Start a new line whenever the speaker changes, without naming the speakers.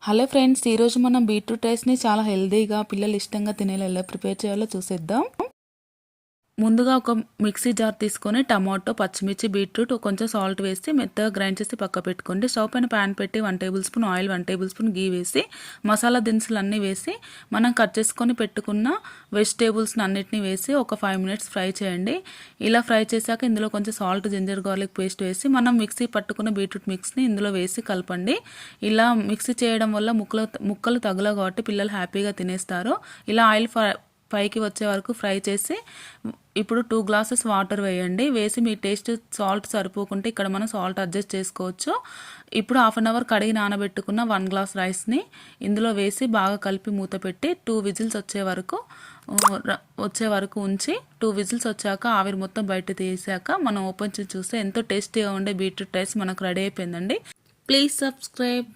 Hello friends, ఈరోజు మనం beetroot రైస్ని చాలా హెల్తీగా పిల్లలు ఇష్టంగా తినేలా ఎలా ప్రిపేర్ చేయాలో చూసేద్దాం. ముందుగా ఒక మిక్సీ జార్ తీసుకొని టమాటో, పచ్చిమిర్చి, బీట్రూట్ కొంచెం సాల్ట్ వేసి మెత్తగా గ్రైండ్ చేసి పక్క పెట్టుకోండి. స్టవ్ పైన ప్యాన్ పెట్టి 1 tablespoon oil, 1 tablespoon ghee వేసి మసాలా దినుసులు అన్నీ వేసి మనం కట్ చేసుకొని పెట్టుకున్న వెజిటేబుల్స్ని అన్నిటిని వేసి ఒక 5 మినిట్స్ ఫ్రై చేయండి. ఇలా ఫ్రై చేశాక ఇందులో కొంచెం సాల్ట్, జింజర్ గార్లిక్ పేస్ట్ వేసి మనం మిక్సీ పట్టుకున్న బీట్రూట్ మిక్స్ని ఇందులో వేసి కలపండి. ఇలా మిక్సీ చేయడం వల్ల ముక్కలు తగలవు కాబట్టి పిల్లలు హ్యాపీగా తినేస్తారు. ఇలా ఆయిల్ పైకి వచ్చే వరకు ఫ్రై చేసి ఇప్పుడు 2 గ్లాసెస్ వాటర్ వేయండి. వేసి మీ టేస్ట్ సాల్ట్ సరిపోకుంటే ఇక్కడ మనం సాల్ట్ అడ్జస్ట్ చేసుకోవచ్చు. ఇప్పుడు హాఫ్ అన్ అవర్ కడిగి నానబెట్టుకున్న 1 గ్లాస్ రైస్ని ఇందులో వేసి బాగా కలిపి మూత పెట్టి 2 విజిల్స్ వచ్చే వరకు ఉంచి 2 విజిల్స్ వచ్చాక ఆవిరి మొత్తం బయట తీసాక మనం ఓపెన్ చేసి చూస్తే ఎంతో టేస్టీగా ఉండే బీట్రూట్ రైస్ మనకు రెడీ అయిపోయిందండి. Please subscribe.